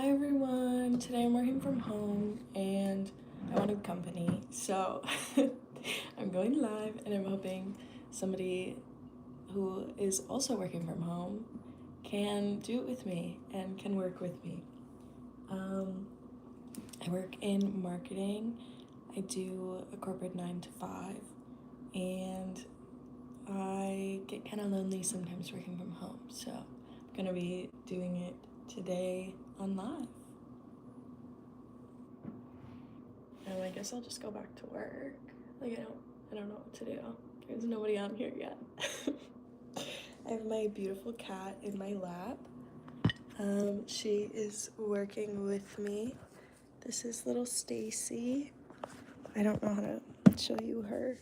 Hi everyone, today I'm working from home and I wanted company, so I'm going live and I'm hoping somebody who is also working from home can do it with me and can work with me. I work in marketing. I do a corporate 9 to 5 and I get kind of lonely sometimes working from home, so I'm gonna be doing it today on live. I guess I'll just go back to work. Like I don't know what to do. There's nobody on here yet. I have my beautiful cat in my lap. She is working with me. This is little Stacy. I don't know how to show you her.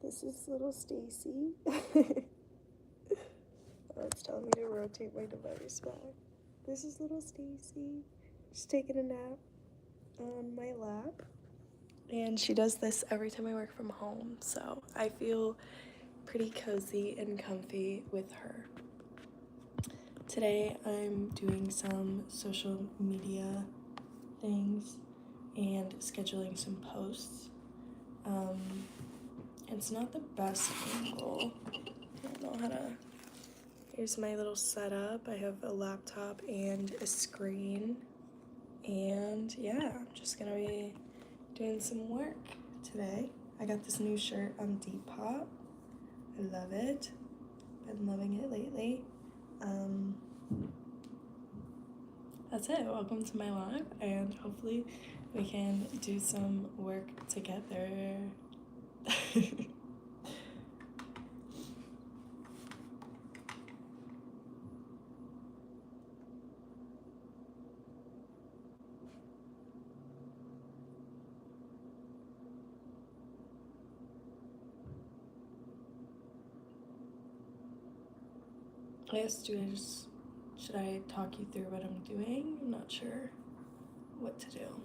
This is little Stacy. It's telling me to rotate my device back. This is little Stacy. She's taking a nap on my lap. And she does this every time I work from home, so I feel pretty cozy and comfy with her. Today I'm doing some social media things and scheduling some posts. It's not the best angle. I don't know how to. Here's my little setup. I have a laptop and a screen. And yeah, I'm just gonna be doing some work today. I got this new shirt on Depop. I love it. Been loving it lately. That's it. Welcome to my live, and hopefully we can do some work together. I guess should I talk you through what I'm doing? I'm not sure what to do.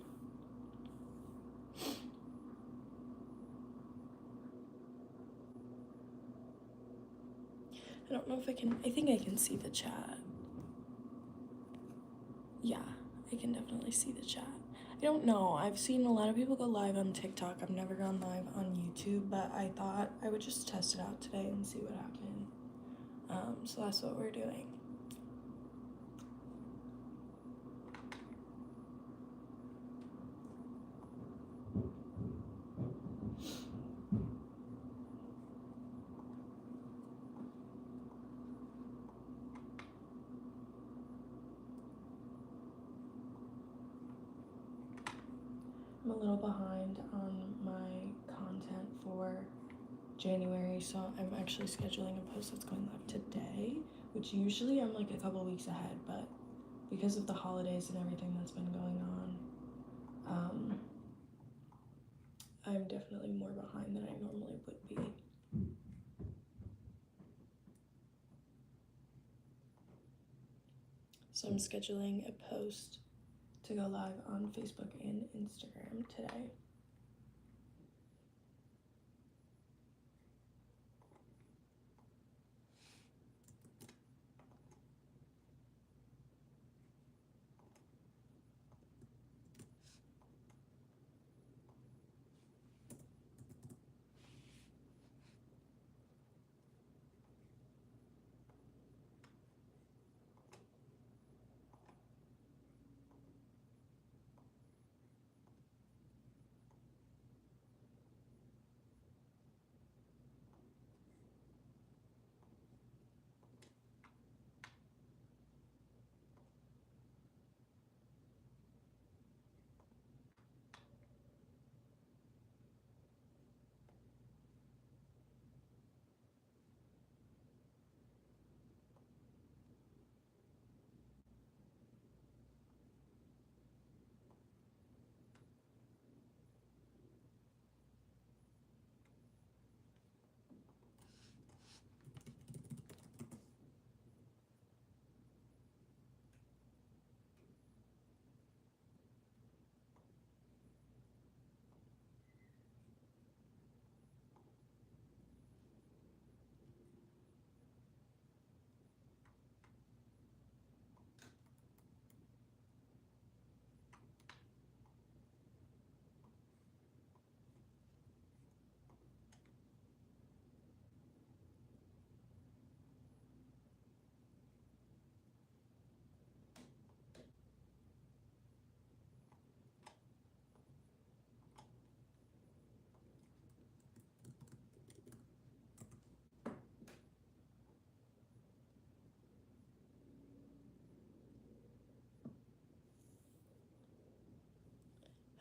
I don't know if I think I can see the chat. Yeah, I can definitely see the chat. I don't know, I've seen a lot of people go live on TikTok. I've never gone live on YouTube, but I thought I would just test it out today and see what happened. So that's what we're doing. I'm a little behind on my content for January, so I'm actually scheduling a post that's going live today, which usually I'm like a couple weeks ahead, but because of the holidays and everything that's been going on, I'm definitely more behind than I normally would be. So I'm scheduling a post to go live on Facebook and Instagram today.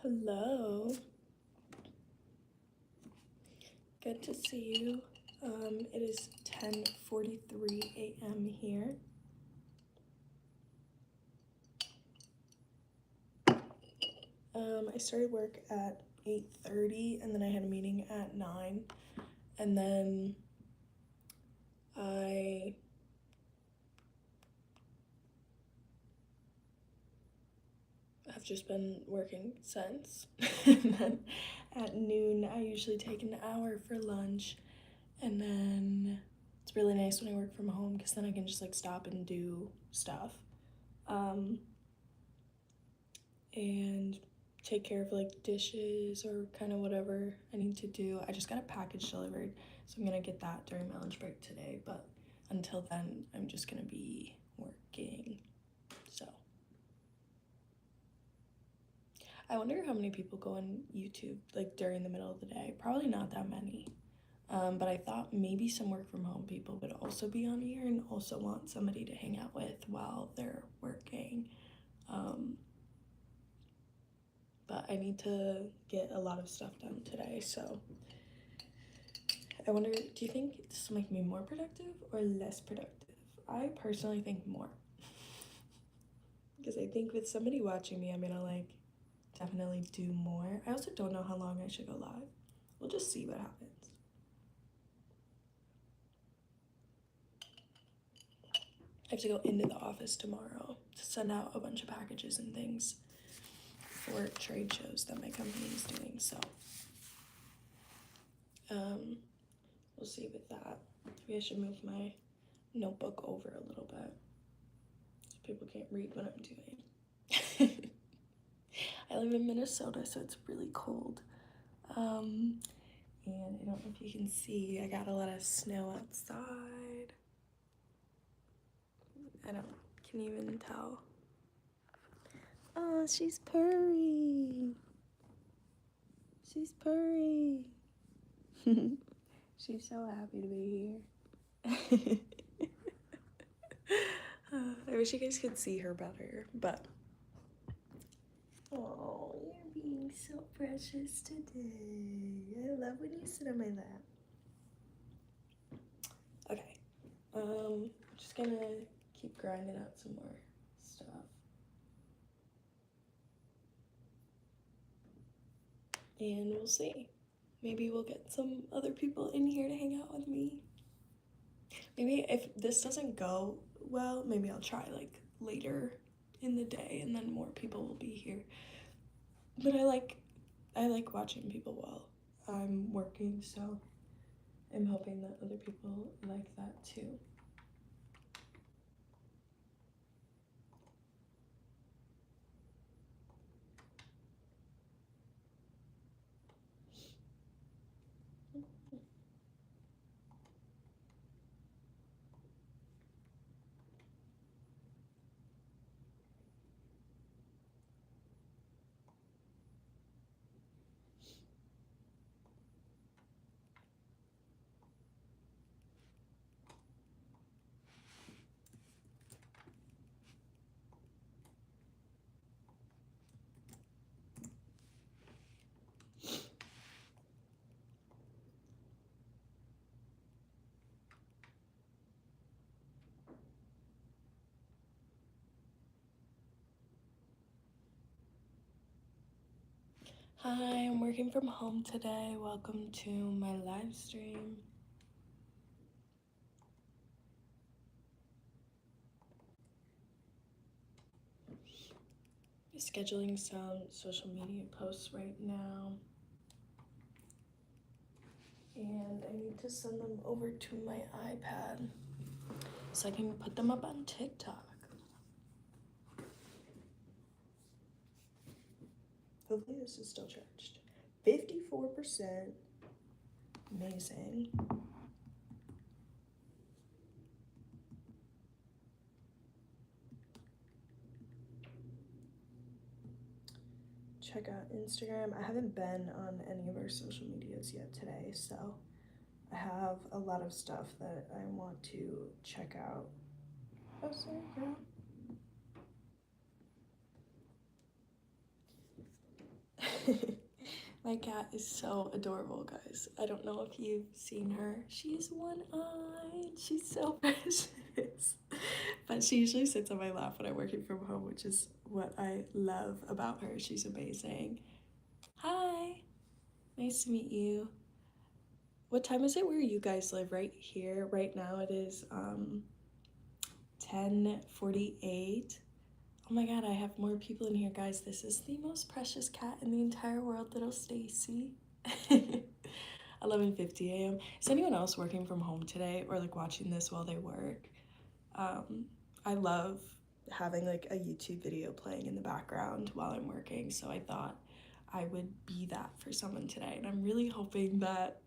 Hello. Good to see you. It is 10:43 a.m. here. I started work at 8:30 and then I had a meeting at 9, and then I have just been working since. And then at noon I usually take an hour for lunch, and then it's really nice when I work from home because then I can just like stop and do stuff and take care of like dishes or kind of whatever I need to do. I just got a package delivered, so I'm gonna get that during my lunch break today, but until then I'm just gonna be working. So I wonder how many people go on YouTube like during the middle of the day. Probably not that many. But I thought maybe some work from home people would also be on here and also want somebody to hang out with while they're working. But I need to get a lot of stuff done today, so I wonder, do you think this will make me more productive or less productive? I personally think more. Because I think with somebody watching me, I'm gonna like definitely do more. I also don't know how long I should go live. We'll just see what happens. I have to go into the office tomorrow to send out a bunch of packages and things for trade shows that my company is doing, so we'll see with that. Maybe I should move my notebook over a little bit so people can't read what I'm doing. I live in Minnesota, so it's really cold. And I don't know if you can see, I got a lot of snow outside. Can you even tell? Oh, she's purring. She's purring. She's so happy to be here. I wish you guys could see her better, but oh, you're being so precious today. I love when you sit on my lap. Okay, just gonna keep grinding out some more stuff. And we'll see. Maybe we'll get some other people in here to hang out with me. Maybe if this doesn't go well, maybe I'll try like later in the day and then more people will be here. But I like watching people while I'm working, so I'm hoping that other people like that too. Hi, I'm working from home today. Welcome to my live stream. Scheduling some social media posts right now. And I need to send them over to my iPad so I can put them up on TikTok. Hopefully this is still charged. 54%. Amazing. Check out Instagram. I haven't been on any of our social medias yet today, so I have a lot of stuff that I want to check out. Oh, sorry, girl. My cat is so adorable, guys. I don't know if you've seen her. She's one-eyed. She's so precious. But she usually sits on my lap when I'm working from home, which is what I love about her. She's amazing. Hi. Nice to meet you. What time is it where you guys live? Right here, right now it is 10:48. Oh my god, I have more people in here, guys. This is the most precious cat in the entire world, little Stacy. 11:50 a.m. Is anyone else working from home today or like watching this while they work? I love having like a YouTube video playing in the background while I'm working, so I thought I would be that for someone today, and I'm really hoping that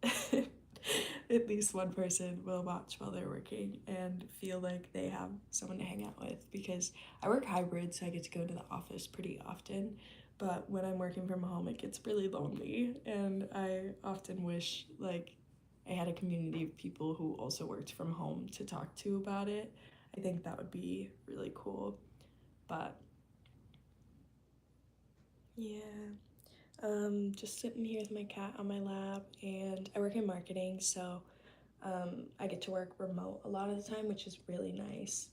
at least one person will watch while they're working and feel like they have someone to hang out with, because I work hybrid, so I get to go to the office pretty often, but when I'm working from home it gets really lonely, and I often wish like I had a community of people who also worked from home to talk to about it. I think that would be really cool. But yeah, just sitting here with my cat on my lap, and I work in marketing, so I get to work remote a lot of the time, which is really nice.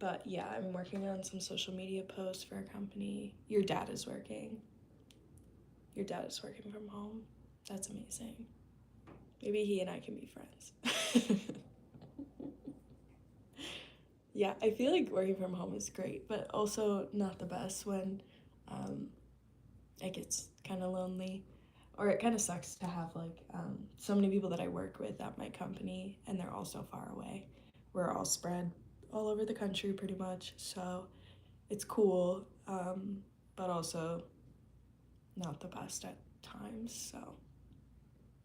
But yeah, I'm working on some social media posts for a company. Your dad is working. Your dad is working from home. That's amazing. Maybe he and I can be friends. Yeah, I feel like working from home is great, but also not the best when it gets kind of lonely, or it kind of sucks to have like so many people that I work with at my company and they're all so far away. We're all spread all over the country pretty much, so it's cool, but also not the best at times. So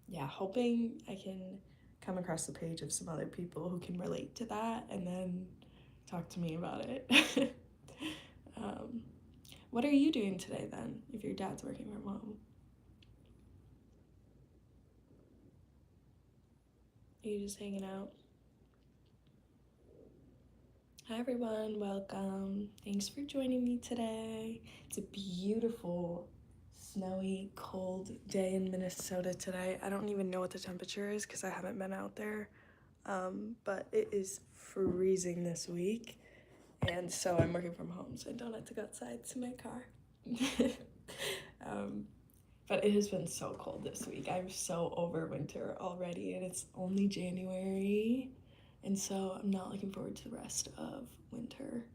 yeah, hoping I can come across the page of some other people who can relate to that and then talk to me about it. What are you doing today then, if your dad's working from home? Are you just hanging out? Hi everyone, welcome. Thanks for joining me today. It's a beautiful, snowy, cold day in Minnesota today. I don't even know what the temperature is because I haven't been out there, but it is freezing this week. And so I'm working from home, so I don't have to go outside to my car. But it has been so cold this week. I'm so over winter already, and it's only January. And so I'm not looking forward to the rest of winter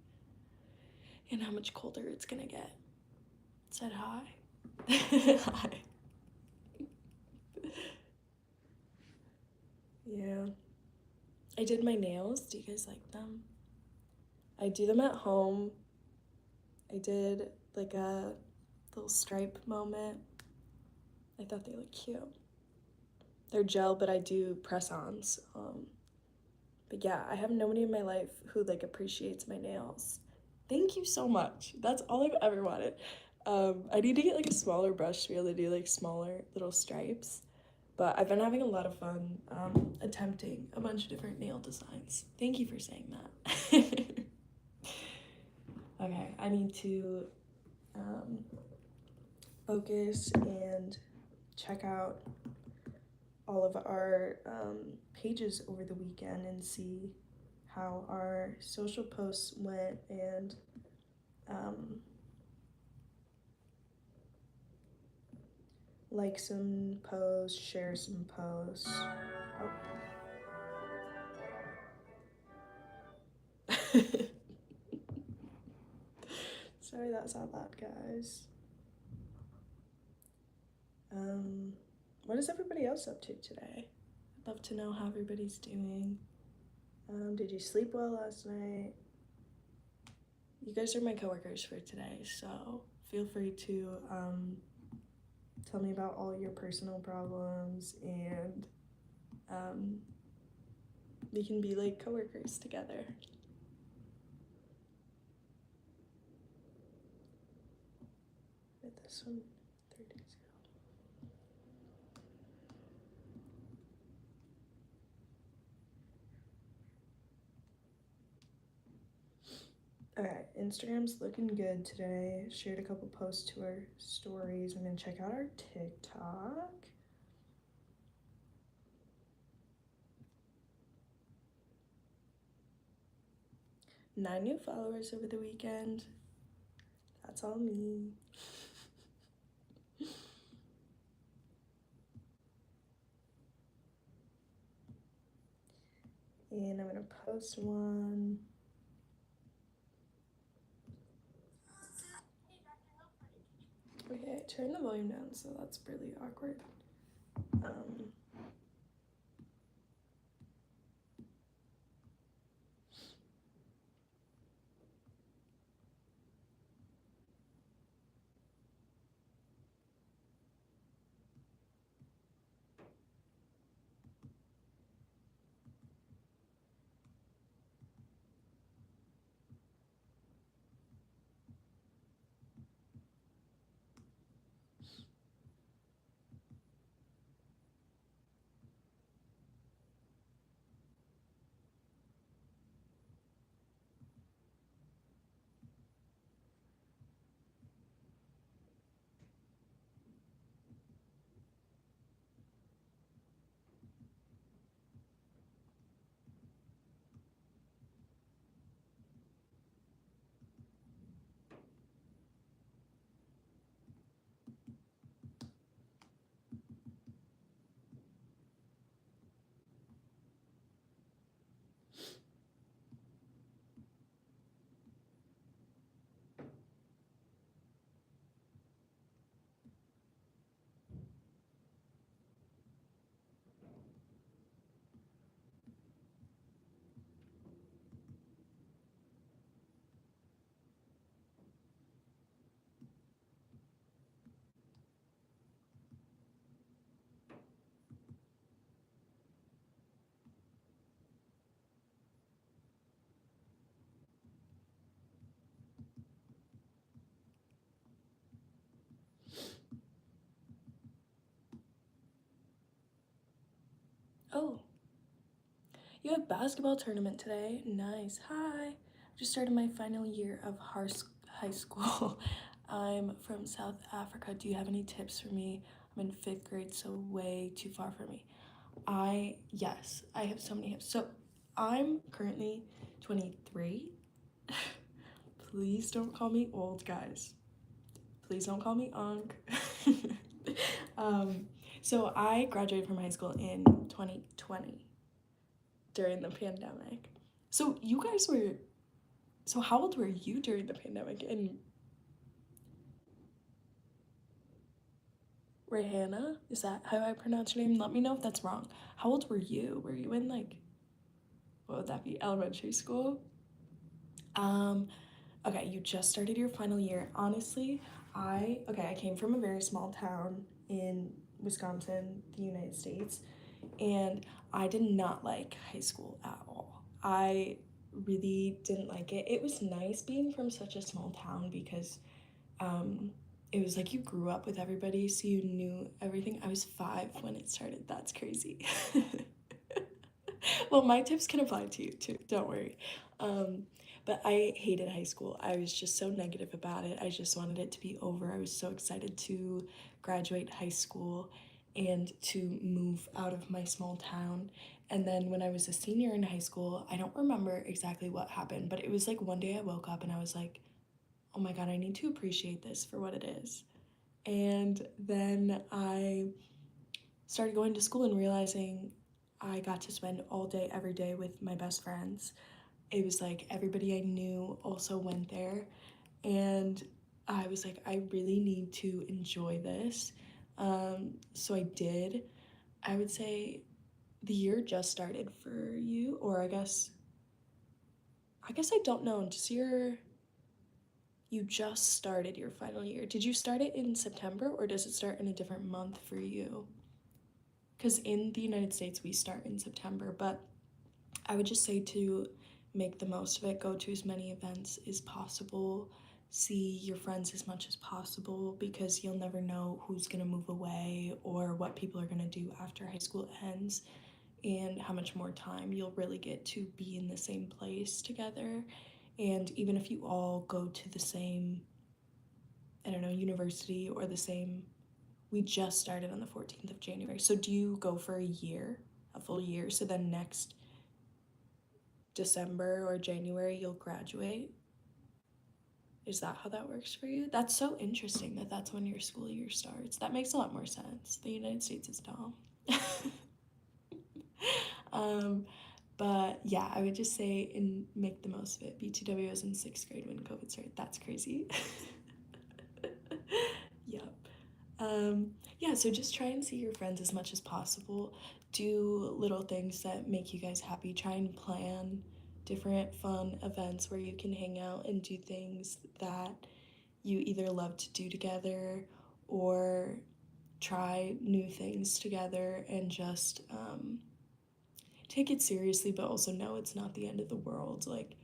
and how much colder it's gonna get. Said hi. Hi. Yeah. I did my nails. Do you guys like them? I do them at home. I did like a little stripe moment. I thought they looked cute. They're gel, but I do press-ons. But yeah, I have nobody in my life who like appreciates my nails. Thank you so much. That's all I've ever wanted. I need to get like a smaller brush to be able to do like smaller little stripes. But I've been having a lot of fun attempting a bunch of different nail designs. Thank you for saying that. Okay, I need to focus and check out all of our pages over the weekend and see how our social posts went, and like some posts, share some posts. Oh. Sorry that's not loud, guys. What is everybody else up to today? I'd love to know how everybody's doing. Did you sleep well last night? You guys are my coworkers for today, so feel free to tell me about all your personal problems, and we can be like coworkers together. Did this one 3 days ago. Okay, Instagram's looking good today. Shared a couple posts to our stories. I'm gonna check out our TikTok. 9 new followers over the weekend. That's all me. And I'm gonna post one. Okay, I turned the volume down, so that's really awkward. Oh, you have basketball tournament today. Nice. Hi. I just started my final year of high school. I'm from South Africa. Do you have any tips for me? I'm in 5th grade, so way too far for me. Yes, I have so many tips. So I'm currently 23. Please don't call me old, guys. Please don't call me Unc. So I graduated from high school in 2020 during the pandemic. So you guys were, so how old were you during the pandemic? And Rihanna, is that how I pronounce your name? Let me know if that's wrong. How old were you? Were you in like, what would that be, elementary school? Okay, you just started your final year. Honestly, I came from a very small town in Wisconsin, the United States, and I did not like high school at all. I really didn't like it. It was nice being from such a small town because it was like you grew up with everybody, so you knew everything. I was 5 when it started. That's crazy. Well, my tips can apply to you too, don't worry. But I hated high school. I was just so negative about it. I just wanted it to be over. I was so excited to graduate high school and to move out of my small town. And then when I was a senior in high school, I don't remember exactly what happened, but it was like one day I woke up and I was like, oh my God, I need to appreciate this for what it is. And then I started going to school and realizing I got to spend all day, every day with my best friends. It was like everybody I knew also went there. And I was like, I really need to enjoy this. So I did. I would say the year just started for you, or I guess I don't know. You just started your final year. Did you start it in September or does it start in a different month for you? Because in the United States, we start in September, but I would just say to make the most of it, go to as many events as possible, see your friends as much as possible, because you'll never know who's gonna move away or what people are gonna do after high school ends, and how much more time you'll really get to be in the same place together. And even if you all go to the same, I don't know, university or the same, we just started on the 14th of January. So do you go for a year, a full year? So then next December or January, you'll graduate? Is that how that works for you? That's so interesting that that's when your school year starts. That makes a lot more sense. The United States is dumb. um, but yeah, I would just say and make the most of it. BTW was in sixth grade when COVID started. That's crazy. Yep. Yeah, so just try and see your friends as much as possible. Do little things that make you guys happy. Try and plan different fun events where you can hang out and do things that you either love to do together or try new things together and just take it seriously, but also know it's not the end of the world. Like,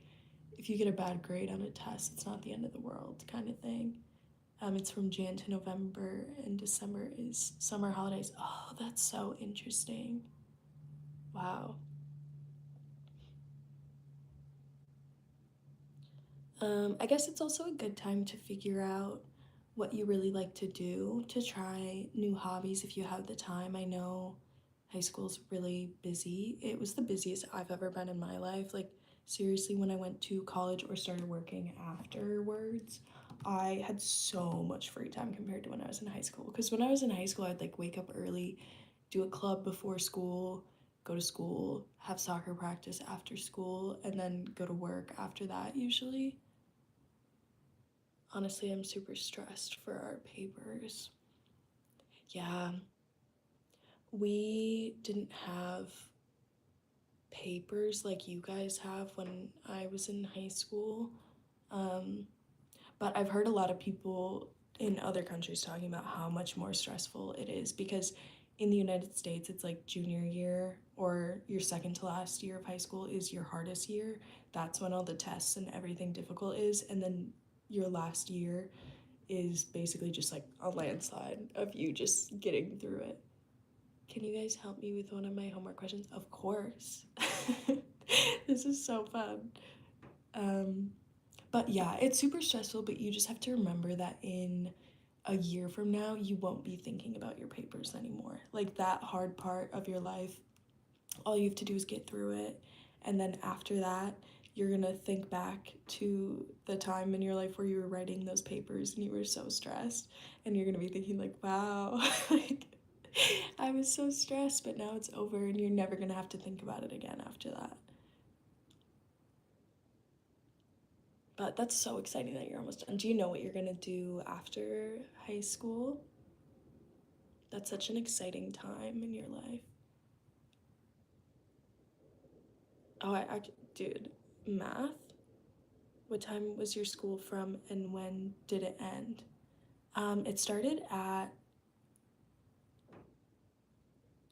if you get a bad grade on a test, it's not the end of the world, kind of thing. It's from Jan to November, and December is summer holidays. Oh, that's so interesting. Wow. I guess it's also a good time to figure out what you really like to do, to try new hobbies if you have the time. I know high school's really busy. It was the busiest I've ever been in my life. Like, seriously, when I went to college or started working afterwards, I had so much free time compared to when I was in high school. Because when I was in high school, I'd like wake up early, do a club before school, go to school, have soccer practice after school, and then go to work after that usually. Honestly, I'm super stressed for our papers. Yeah, we didn't have papers like you guys have when I was in high school. Um, but I've heard a lot of people in other countries talking about how much more stressful it is because in the United States, it's like junior year or your second to last year of high school is your hardest year. That's when all the tests and everything difficult is. And then your last year is basically just like a landslide of you just getting through it. Can you guys help me with one of my homework questions? Of course. This is so fun. Um, but yeah, it's super stressful, but you just have to remember that in a year from now, you won't be thinking about your papers anymore. Like that hard part of your life, all you have to do is get through it. And then after that, you're gonna think back to the time in your life where you were writing those papers and you were so stressed. And you're gonna be thinking, like, wow, like, I was so stressed, but now it's over and you're never gonna have to think about it again after that. But that's so exciting that you're almost done. Do you know what you're gonna do after high school? That's such an exciting time in your life. Oh, dude, math? What time was your school from and when did it end? It started at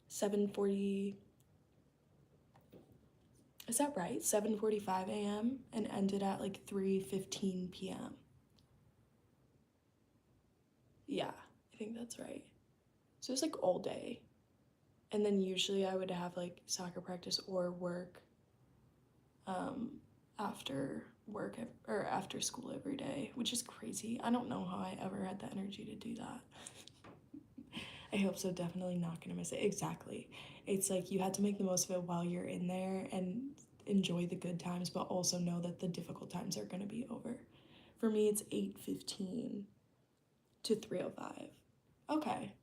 7:40. Is that right? 7:45 a.m. and ended at like 3:15 p.m. Yeah, I think that's right. So it was like all day. And then usually I would have like soccer practice or work um, after work or after school every day, which is crazy. I don't know how I ever had the energy to do that. I hope so. Definitely not gonna miss it. Exactly. It's like you had to make the most of it while you're in there and enjoy the good times, but also know that the difficult times are gonna be over. For me, it's 8:15 to 3:05. Okay.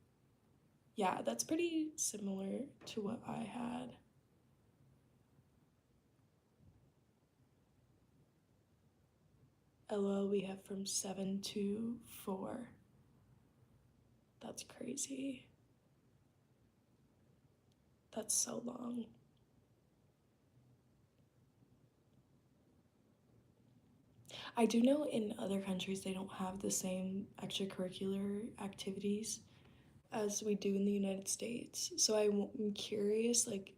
Yeah, that's pretty similar to what I had. LOL, we have from 7 to 4. That's crazy. That's so long. I do know in other countries they don't have the same extracurricular activities as we do in the United States. So I'm curious, like,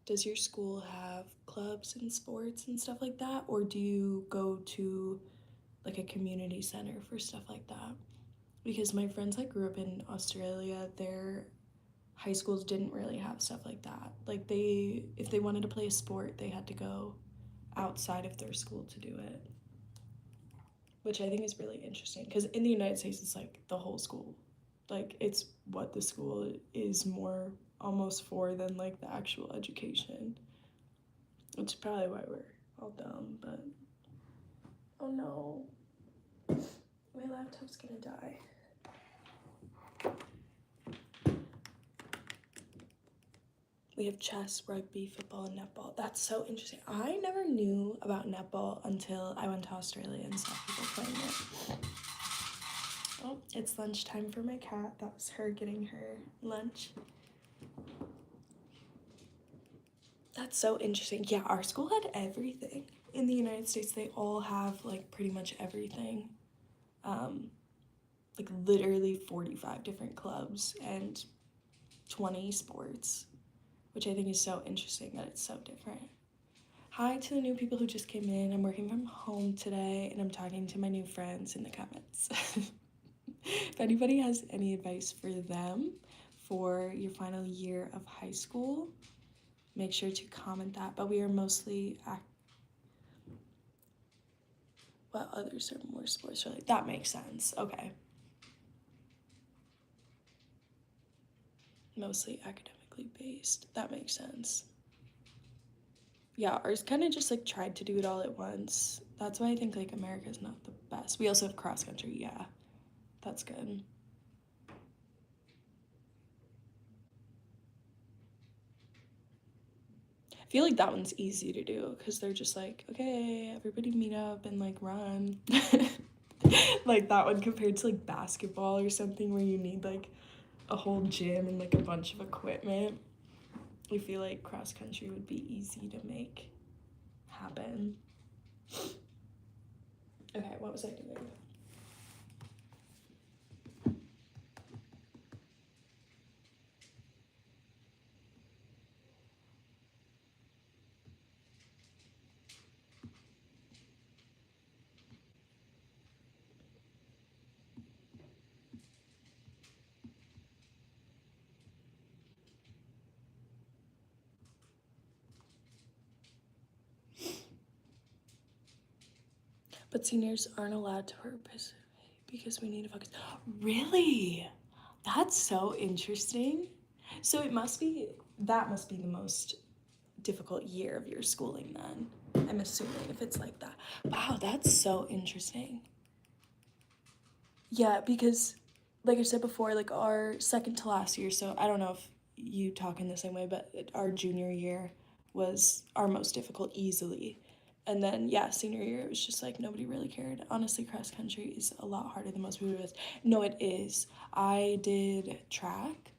does your school have clubs and sports and stuff like that? Or do you go to like a community center for stuff like that? Because my friends that grew up in Australia, their high schools didn't really have stuff like that. Like if they wanted to play a sport, they had to go outside of their school to do it. which I think is really interesting because in the United States, it's like the whole school. Like, it's what the school is more almost for than like the actual education. Which is probably why we're all dumb, but oh no. My laptop's gonna die. We have chess, rugby, football, and netball. That's so interesting. I never knew about netball until I went to Australia and saw people playing it. Oh, it's lunchtime for my cat. That was her getting her lunch. That's so interesting. Yeah, our school had everything. In the United States, they all have like pretty much everything. Like literally 45 different clubs and 20 sports, which I think is so interesting that it's so different. Hi to the new people who just came in. I'm working from home today and I'm talking to my new friends in the comments. If anybody has any advice for them for your final year of high school, make sure to comment that. But we are mostly well, others are more sports related. That makes sense. Okay. Mostly academically based. That makes sense. Yeah, ours kind of just like tried to do it all at once. That's why I think like America's not the best. We also have cross country. Yeah, that's good. I feel like that one's easy to do because they're just like, okay, everybody meet up and like run. Like that one compared to like basketball or something where you need like a whole gym and like a bunch of equipment. I feel like cross country would be easy to make happen. Okay, what was I doing? But seniors aren't allowed to participate because we need to focus. Really? That's so interesting. So it must be, that must be the most difficult year of your schooling then. I'm assuming if it's like that. Wow, that's so interesting. Yeah, because like I said before, like our second to last year, so I don't know if you talk in the same way, but our junior year was our most difficult easily. And then yeah, senior year it was just like nobody really cared. Honestly, cross country is a lot harder than most people do. No, it is. I did track.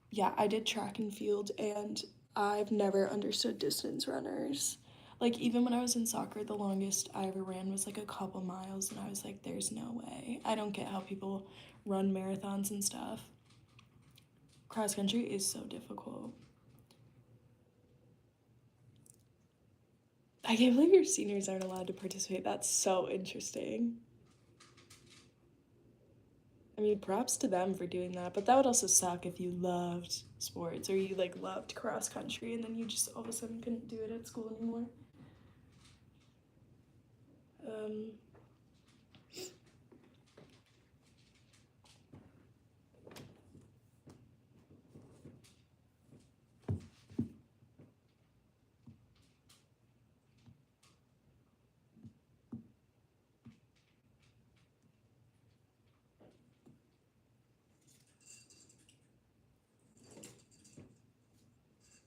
Yeah, I did track and field and I've never understood distance runners. Like even when I was in soccer, the longest I ever ran was like a couple miles and I was like, there's no way. I don't get how people run marathons and stuff. Cross country is so difficult. I can't believe your seniors aren't allowed to participate. That's so interesting. I mean, props to them for doing that, but that would also suck if you loved sports or you like loved cross country and then you just all of a sudden couldn't do it at school anymore. Um,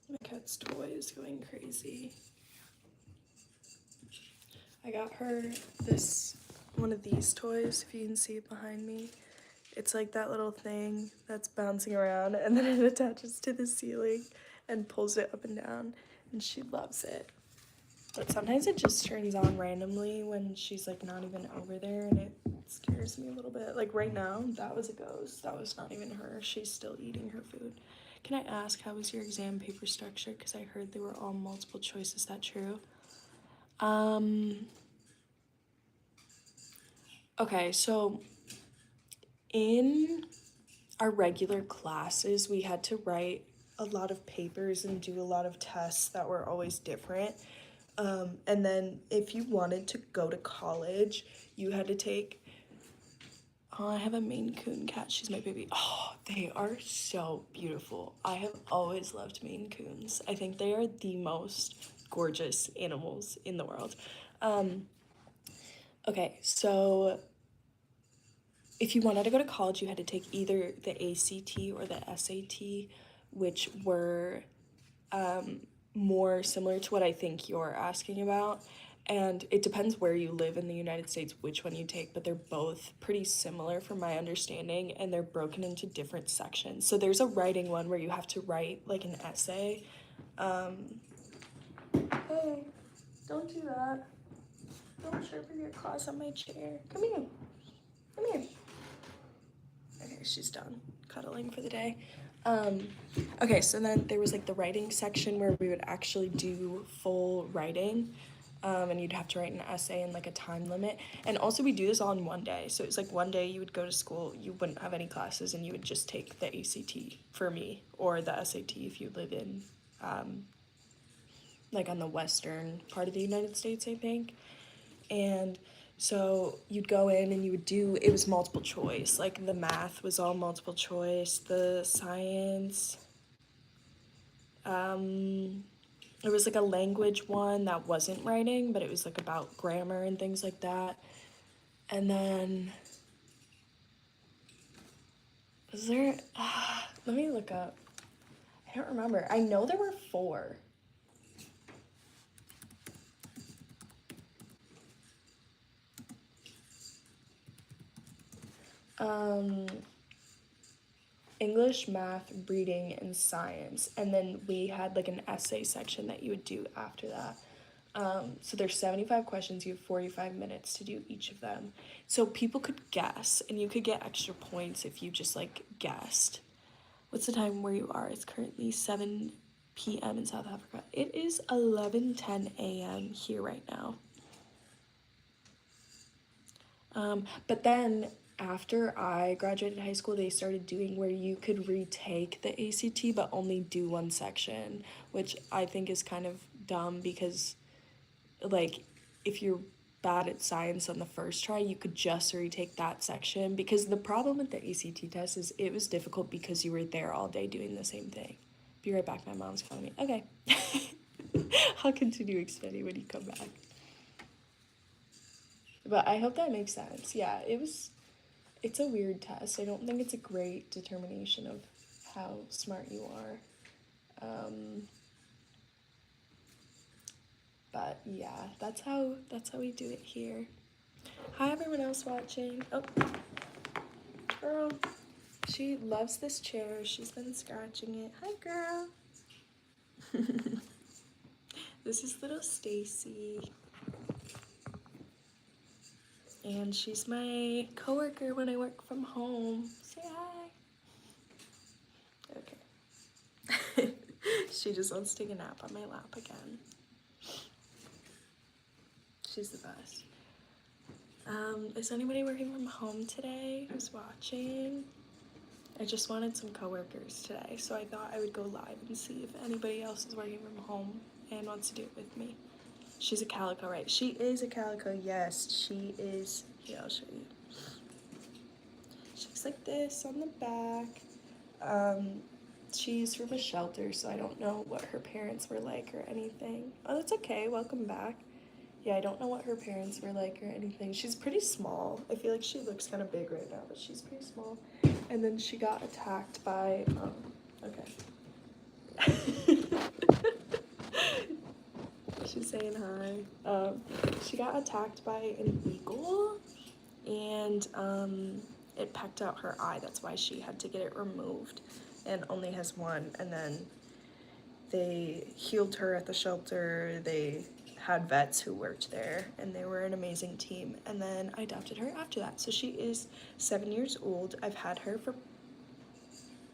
My cat's toy is going crazy. I got her this one of these toys, if you can see it behind me. It's like that little thing that's bouncing around and then it attaches to the ceiling and pulls it up and down and she loves it. But sometimes it just turns on randomly when she's like not even over there and it scares me a little bit. Like right now, that was a ghost. That was not even her. She's still eating her food. Can I ask, how was your exam paper structure? Because I heard they were all multiple choice. Is that true? Okay, so in our regular classes, we had to write a lot of papers and do a lot of tests that were always different. And then if you wanted to go to college, you had to take, oh, I have a Maine Coon cat. She's my baby. Oh, they are so beautiful. I have always loved Maine Coons. I think they are the most gorgeous animals in the world. Okay, so if you wanted to go to college, you had to take either the ACT or the SAT, which were more similar to what I think you're asking about. And it depends where you live in the United States, which one you take, but they're both pretty similar from my understanding, and they're broken into different sections. So there's a writing one where you have to write like an essay. Hey, don't do that. Don't sharpen your claws on my chair. Come here. Come here. Okay, she's done cuddling for the day. Okay, so then there was like the writing section where we would actually do full writing, and you'd have to write an essay in like a time limit. And also we do this all in one day. So it's like one day you would go to school, you wouldn't have any classes, and you would just take the ACT for me, or the SAT if you live in like on the western part of the United States, I think. And so you'd go in and you would do, it was multiple choice. Like the math was all multiple choice, the science, there was like a language one that wasn't writing, but it was like about grammar and things like that. And then, was there, let me look up. I don't remember. I know there were 4. English, math, reading, and science. And then we had like an essay section that you would do after that. So there's 75 questions. You have 45 minutes to do each of them. So people could guess, and you could get extra points if you just like guessed. What's the time where you are? It's currently 7 p.m. in South Africa. It is 11:10 a.m. here right now. But then after I graduated high school, they started doing where you could retake the ACT but only do one section, which I think is kind of dumb because, like, if you're bad at science on the first try, you could just retake that section. Because the problem with the ACT test is it was difficult because you were there all day doing the same thing. Be right back, my mom's calling me. Okay. I'll continue explaining when you come back. But I hope that makes sense. Yeah, it's a weird test. I don't think it's a great determination of how smart you are. But yeah, that's how we do it here. Hi everyone else watching. Oh, girl. She loves this chair. She's been scratching it. Hi girl. This is little Stacy. And she's my coworker when I work from home. Say hi. Okay. She just wants to take a nap on my lap again. She's the best. Is anybody working from home today who's watching? I just wanted some coworkers today, so I thought I would go live and see if anybody else is working from home and wants to do it with me. She's a calico, right? She is a calico, yes. She is. Here, I'll show you. She looks like this on the back. She's from a shelter, so I don't know what her parents were like or anything. Oh, that's okay. Welcome back. Yeah, I don't know what her parents were like or anything. She's pretty small. I feel like she looks kind of big right now, but she's pretty small. And then she got attacked by, okay. She's saying hi. She got attacked by an eagle, and it pecked out her eye. That's why she had to get it removed, and only has one. And then they healed her at the shelter. They had vets who worked there, and they were an amazing team. And then I adopted her after that. So she is 7 years old. I've had her for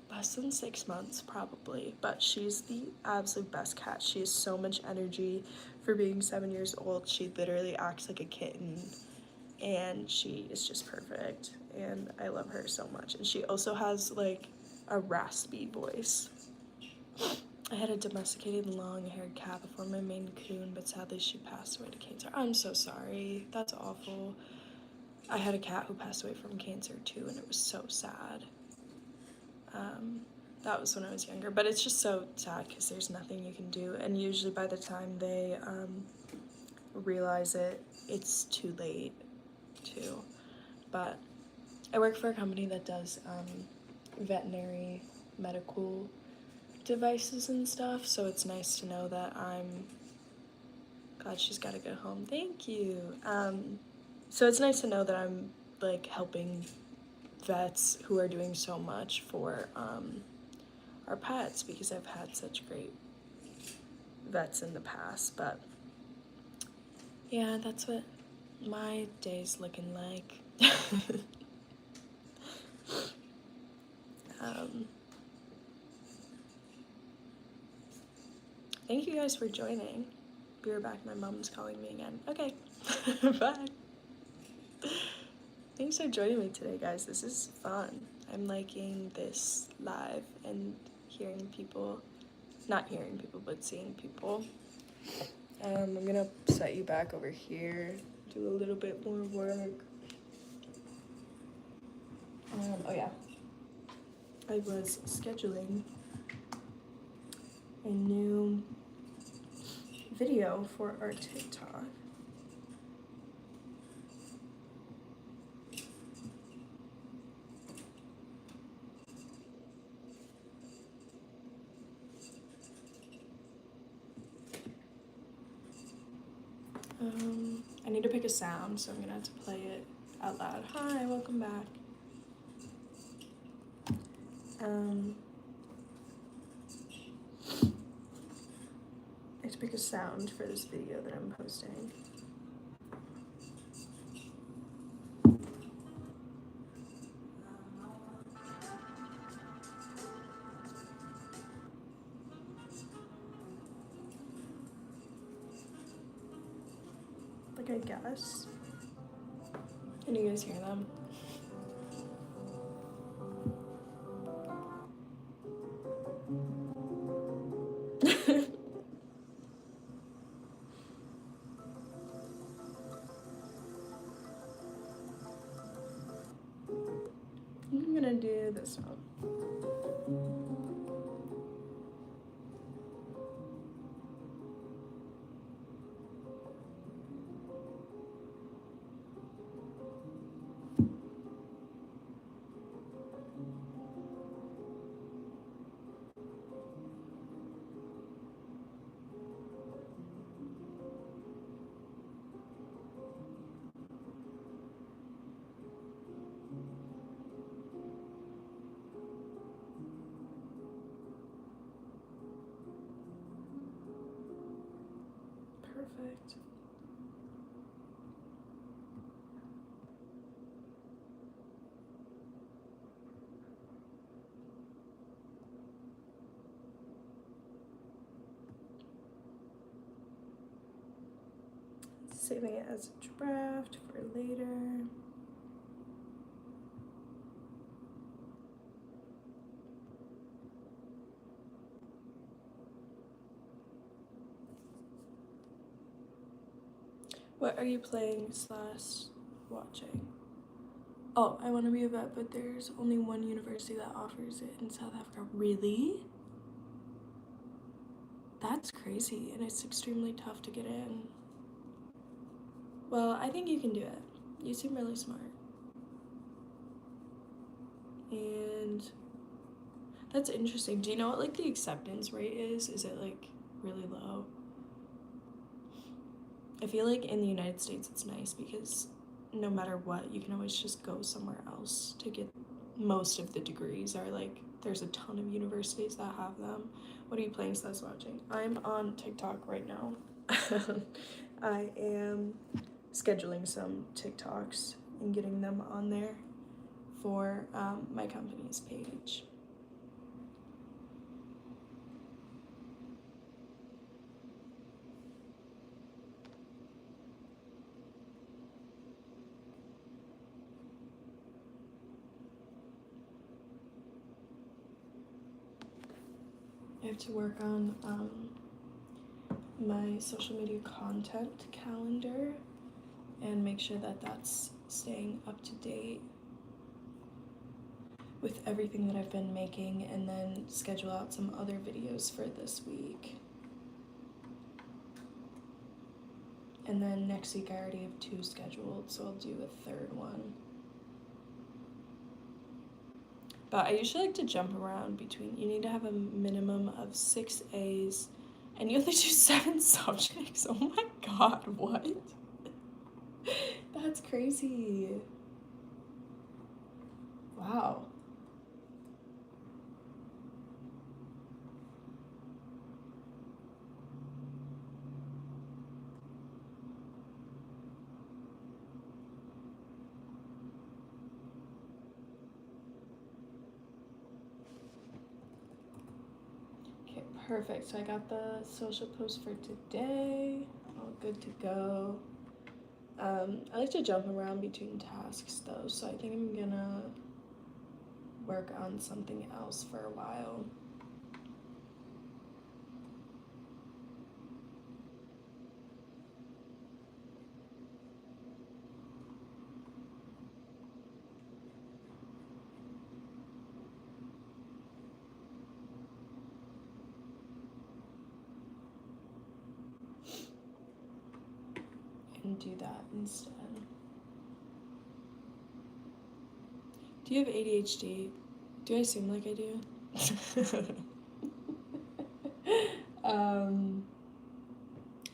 less than 6 months probably, but she's the absolute best cat. She has so much energy for being 7 years old. She literally acts like a kitten, and she is just perfect, and I love her so much. And she also has like a raspy voice. I had a domesticated long-haired cat before my Maine Coon, but sadly she passed away to cancer. I'm so sorry. That's awful. I had a cat who passed away from cancer too, and it was so sad. That was when I was younger, but it's just so sad because there's nothing you can do, and usually by the time they realize it, it's too late too. But I work for a company that does veterinary medical devices and stuff, so it's nice to know that I'm glad she's got a good home. Thank you. So it's nice to know that I'm like helping vets who are doing so much for our pets, because I've had such great vets in the past. But yeah, that's what my day's looking like. Thank you guys for joining. Be right back, my mom's calling me again. Okay, bye. Thanks for joining me today, guys. This is fun. I'm liking this live and hearing people, not hearing people, but seeing people. I'm gonna set you back over here, do a little bit more work. Oh yeah, I was scheduling a new video for our TikTok. I need to pick a sound, so I'm gonna have to play it out loud. Hi, welcome back. I have to pick a sound for this video that I'm posting. Like, I guess. Can you guys hear them? I'm gonna do this one. Perfect. Saving it as a draft for later. What are you playing / watching? Oh, I want to be a vet, but there's only one university that offers it in South Africa. Really? That's crazy, and it's extremely tough to get in. Well, I think you can do it. You seem really smart. And that's interesting. Do you know what like the acceptance rate is? Is it like really low? I feel like in the United States it's nice because no matter what, you can always just go somewhere else to get most of the degrees. Are like there's a ton of universities that have them. What are you playing / watching? I'm on TikTok right now. I am scheduling some TikToks and getting them on there for my company's page. I have to work on my social media content calendar and make sure that that's staying up to date with everything that I've been making, and then schedule out some other videos for this week. And then next week I already have 2 scheduled, so I'll do a 3rd one. But I usually like to jump around between, you need to have a minimum of 6 A's, and you only do 7 subjects. Oh my god, what? That's crazy. Wow. Okay, perfect. So I got the social post for today. All good to go. I like to jump around between tasks though, so I think I'm gonna work on something else for a while. And do that instead. Do you have ADHD? Do I seem like I do? I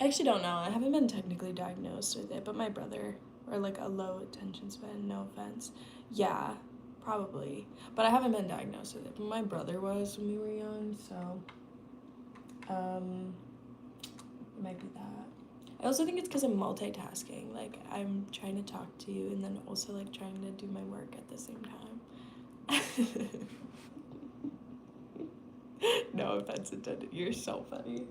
actually don't know. I haven't been technically diagnosed with it, but my brother, or like a low attention span, no offense. Yeah, probably. But I haven't been diagnosed with it. But my brother was when we were young, so it might be that. I also think it's because I'm multitasking. Like, I'm trying to talk to you and then also like trying to do my work at the same time. No offense intended. You're so funny.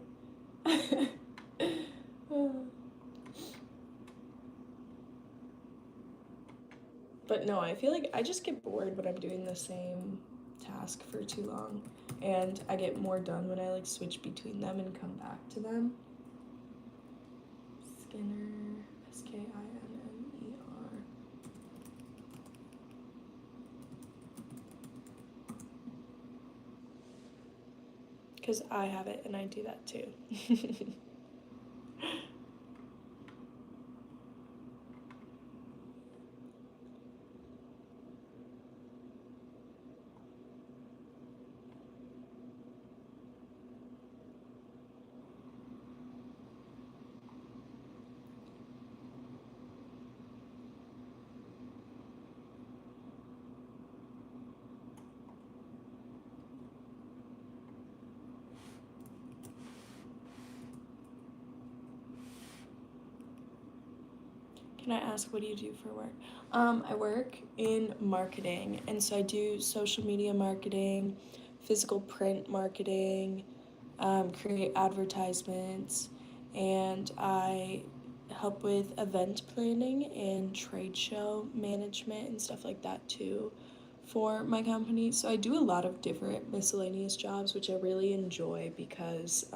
But no, I feel like I just get bored when I'm doing the same task for too long, and I get more done when I like switch between them and come back to them. Skinner, Skinner. Because I have it and I do that too. Can I ask, what do you do for work? I work in marketing, and so I do social media marketing, physical print marketing, create advertisements, and I help with event planning and trade show management and stuff like that too for my company. So I do a lot of different miscellaneous jobs, which I really enjoy because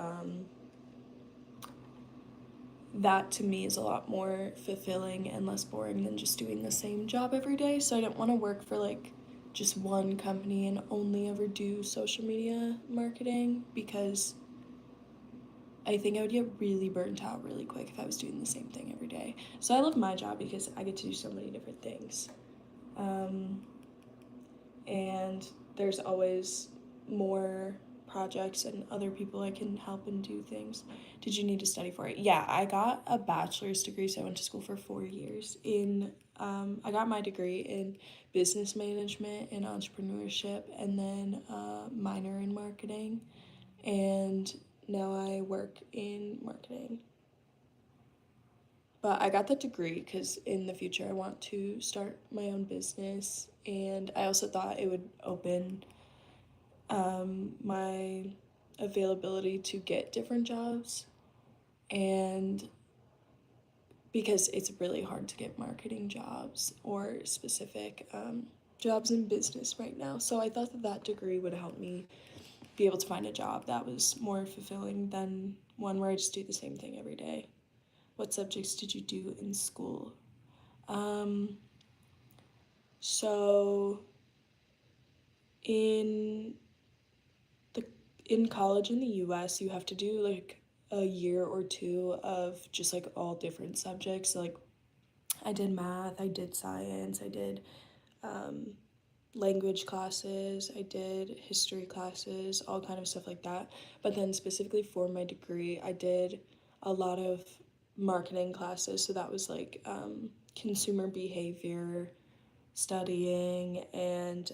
that to me is a lot more fulfilling and less boring than just doing the same job every day. So I don't want to work for like just one company and only ever do social media marketing, because I think I would get really burnt out really quick if I was doing the same thing every day. So I love my job because I get to do so many different things. And there's always more projects and other people I can help and do things. Did you need to study for it? Yeah, I got a bachelor's degree, so I went to school for 4 years. I got my degree in business management and entrepreneurship, and then a minor in marketing, and now I work in marketing. But I got that degree because in the future I want to start my own business, and I also thought it would open my availability to get different jobs, and because it's really hard to get marketing jobs or specific jobs in business right now. So I thought that that degree would help me be able to find a job that was more fulfilling than one where I just do the same thing every day. What subjects did you do in school? So in the in college in the US, you have to do like a year or two of just like all different subjects. So, like I did math, I did science, I did language classes, I did history classes, all kind of stuff like that. But then specifically for my degree, I did a lot of marketing classes. So that was like consumer behavior studying and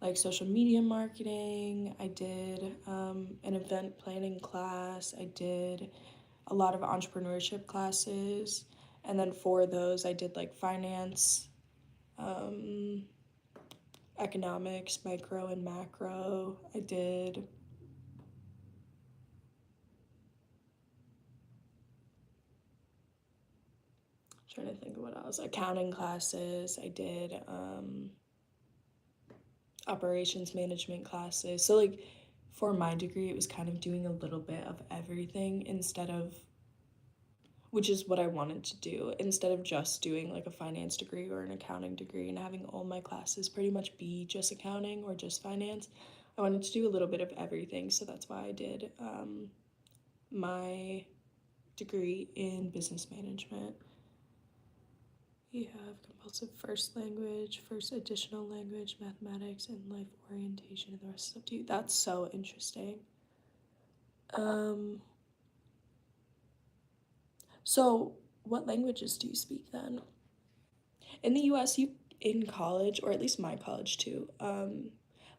like social media marketing. I did an event planning class. I did a lot of entrepreneurship classes. And then for those, I did like finance, economics, micro and macro. I did trying to think of what else. Accounting classes. I did operations management classes. So like for my degree, it was kind of doing a little bit of everything instead of, which is what I wanted to do, instead of just doing like a finance degree or an accounting degree and having all my classes pretty much be just accounting or just finance. I wanted to do a little bit of everything, so that's why I did my degree in business management. We have compulsive first language, first additional language, mathematics, and life orientation, and the rest is up to you. That's so interesting. So what languages do you speak then? In the US, you in college, or at least my college too,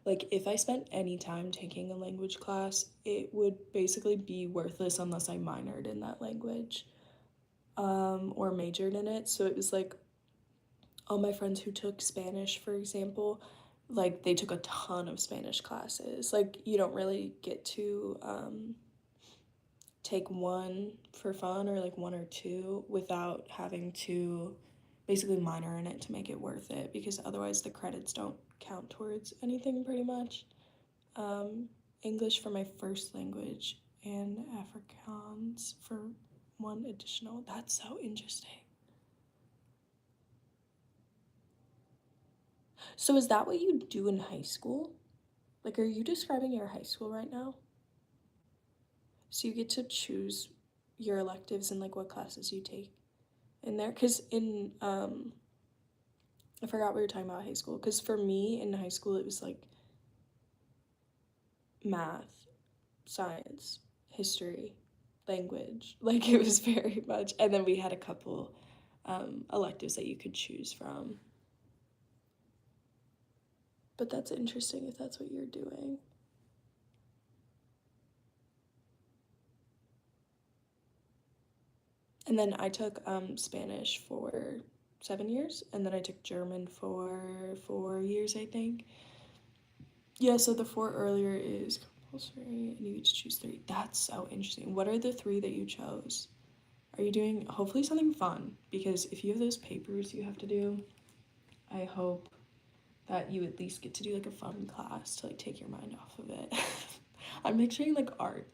like if I spent any time taking a language class, it would basically be worthless unless I minored in that language or majored in it. So it was like all my friends who took Spanish, for example, like they took a ton of Spanish classes. Like you don't really get to take one for fun or like one or two without having to basically minor in it to make it worth it, because otherwise the credits don't count towards anything pretty much. English for my first language and Afrikaans for one additional. That's so interesting. So is that what you do in high school? Like, are you describing your high school right now? So you get to choose your electives and like what classes you take in there? Because in, I forgot we were talking about high school. Because for me in high school, it was like math, science, history, language. Like it was very much. And then we had a couple electives that you could choose from. But that's interesting if that's what you're doing. And then I took Spanish for 7 years, and then I took German for 4 years, I think. Yeah, so the four earlier is compulsory, and you get to choose three. That's so interesting. What are the three that you chose? Are you doing hopefully something fun? Because if you have those papers you have to do, I hope that you at least get to do like a fun class to like take your mind off of it. I'm picturing like art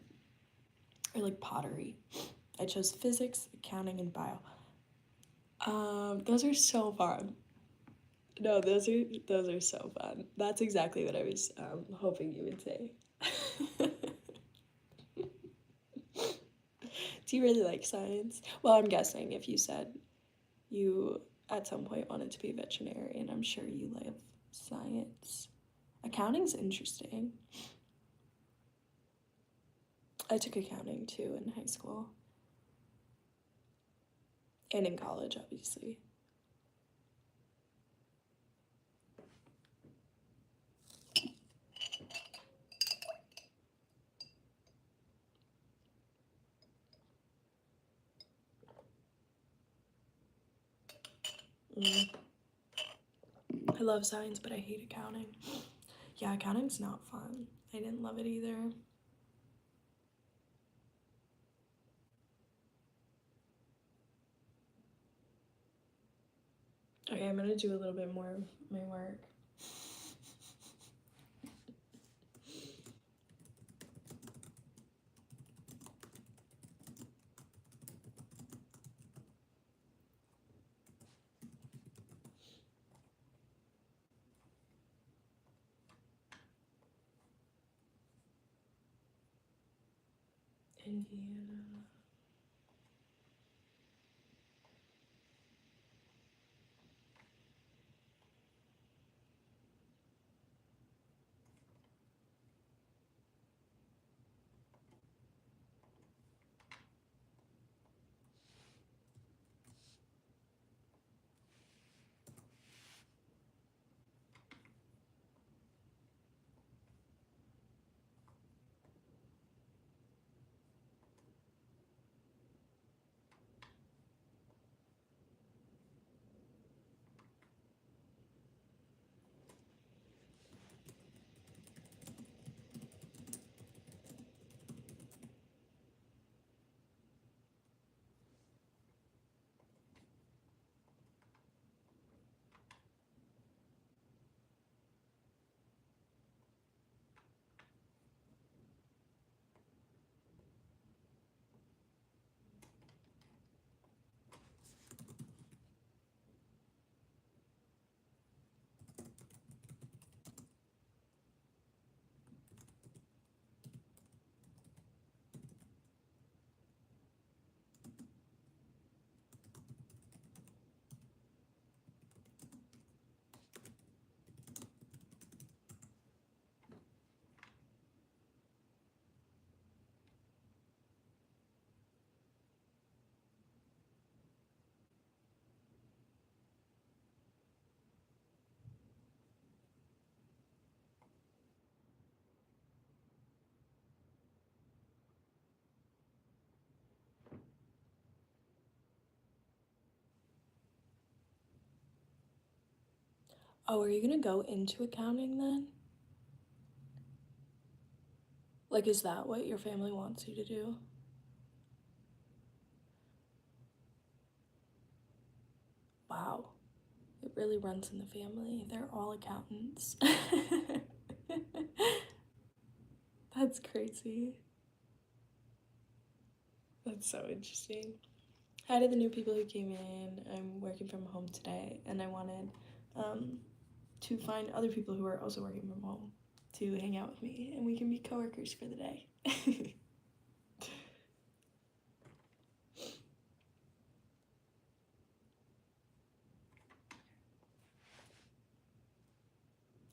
or like pottery. I chose physics, accounting, and bio. Those are so fun. No, those are so fun. That's exactly what I was hoping you would say. Do you really like science? Well, I'm guessing if you said you at some point wanted to be a veterinarian, I'm sure you love science. Accounting's interesting. I took accounting too in high school. And in college, obviously. I love science, but I hate accounting. Yeah, accounting's not fun. I didn't love it either. Okay, I'm gonna do a little bit more of my work. Indiana. Oh, are you gonna go into accounting then? Like, is that what your family wants you to do? Wow, it really runs in the family. They're all accountants. That's crazy. That's so interesting. Hi to the new people who came in. I'm working from home today, and I wanted to find other people who are also working from home to hang out with me, and we can be coworkers for the day.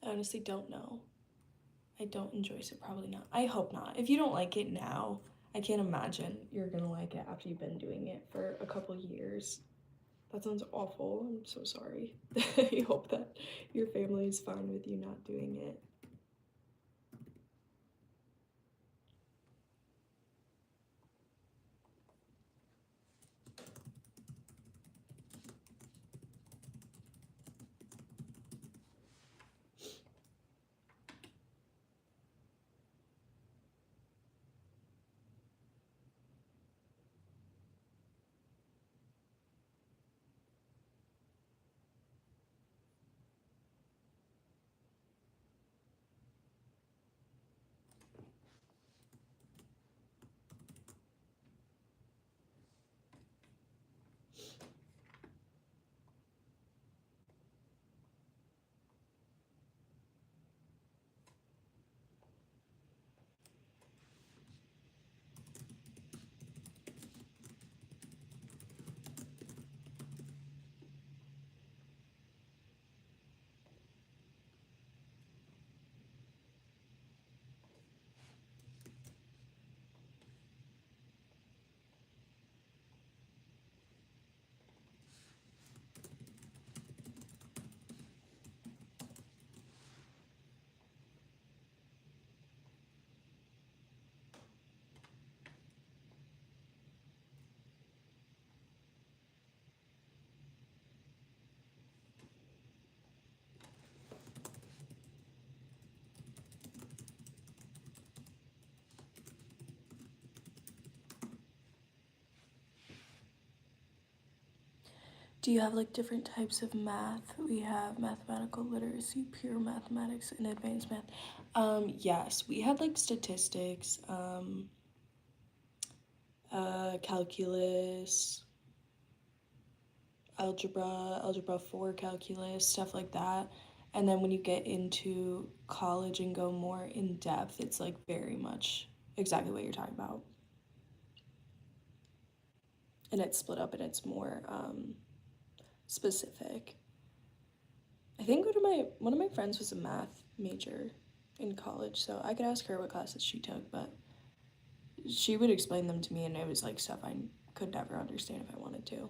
I honestly don't know. I don't enjoy it, so probably not. I hope not. If you don't like it now, I can't imagine you're gonna like it after you've been doing it for a couple years. That sounds awful. I'm so sorry. I hope that your family is fine with you not doing it. Do you have like different types of math? We have mathematical literacy, pure mathematics, and advanced math. Yes, we had like statistics, calculus, algebra 4 calculus, stuff like that. And then when you get into college and go more in depth, it's like very much exactly what you're talking about. and it's split up and it's more specific. I think one of my friends was a math major in college, so I could ask her what classes she took, but she would explain them to me, and it was like stuff I could never understand if I wanted to.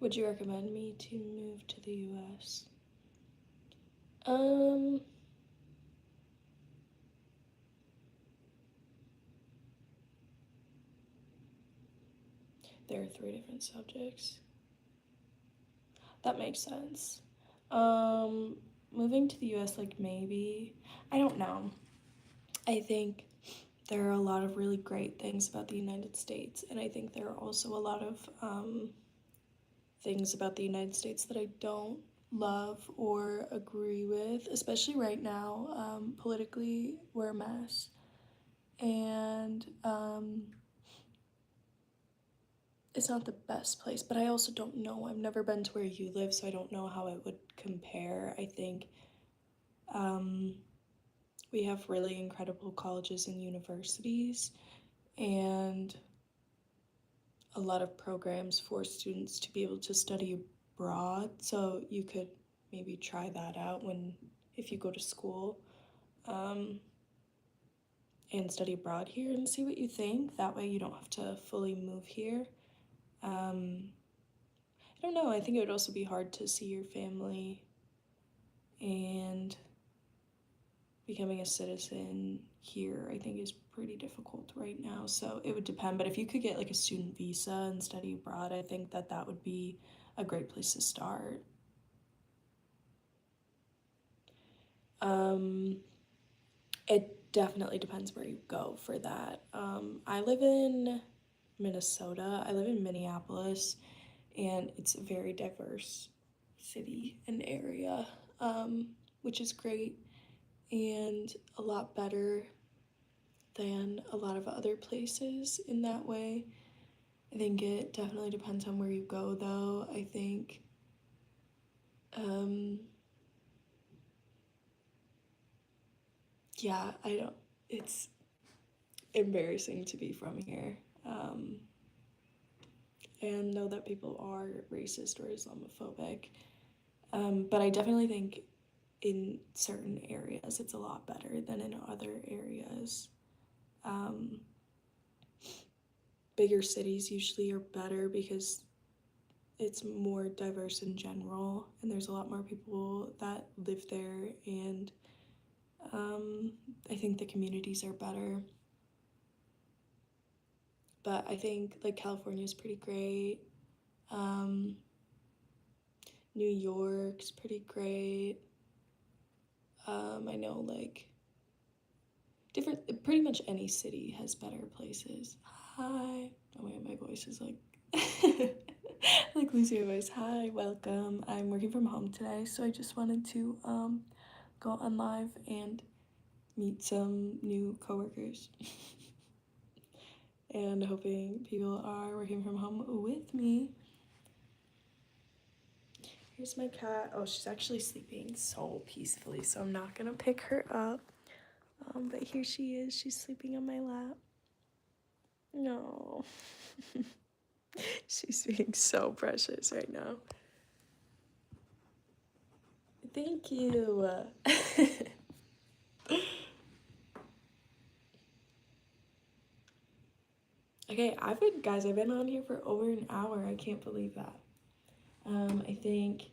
Would you recommend me to move to the US? Um, there are 3 different subjects. That makes sense. Um, Moving to the US, like maybe, I don't know. I think there are a lot of really great things about the United States, and I think there are also a lot of things about the United States that I don't love or agree with, especially right now. Politically, we're a mess. And it's not the best place, but I also don't know. I've never been to where you live, so I don't know how it would compare. I think we have really incredible colleges and universities, and a lot of programs for students to be able to study abroad. So you could maybe try that out if you go to school, and study abroad here and see what you think. That way you don't have to fully move here. I don't know, I think it would also be hard to see your family, and becoming a citizen here I think is pretty difficult right now, so it would depend. But if you could get like a student visa and study abroad, I think that would be a great place to start. It definitely depends where you go for that. I live in Minnesota. I live in Minneapolis, and it's a very diverse city and area, which is great and a lot better than a lot of other places in that way. I think it definitely depends on where you go, though. I think yeah, I don't, it's embarrassing to be from here, and know that people are racist or Islamophobic. But I definitely think in certain areas it's a lot better than in other areas. Bigger cities usually are better because it's more diverse in general, and there's a lot more people that live there, and I think the communities are better. But I think like California is pretty great. New York's pretty great. I know like pretty much any city has better places. Hi. Oh my god, my voice is like like losing my voice. Hi, welcome. I'm working from home today, so I just wanted to go on live and meet some new coworkers. and hoping people are working from home with me. Here's my cat. Oh, she's actually sleeping so peacefully, so I'm not gonna pick her up. But here she is. She's sleeping on my lap. No. She's being so precious right now. Thank you. Okay, I've been on here for over an hour. I can't believe that. I think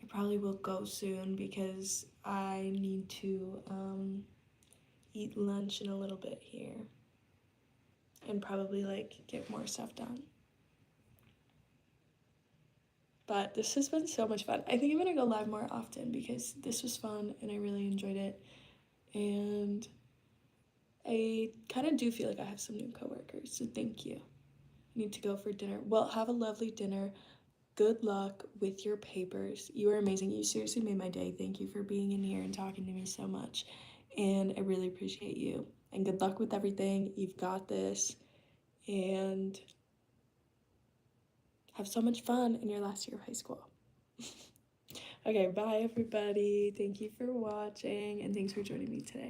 I probably will go soon because I need to eat lunch in a little bit here and probably like get more stuff done. But this has been so much fun. I think I'm gonna go live more often because this was fun and I really enjoyed it. And I kind of do feel like I have some new coworkers, so thank you. I need to go for dinner. Well, have a lovely dinner. Good luck with your papers. You are amazing. You seriously made my day. Thank you for being in here and talking to me so much. And I really appreciate you. And good luck with everything. You've got this. And have so much fun in your last year of high school. Okay, bye everybody. Thank you for watching and thanks for joining me today.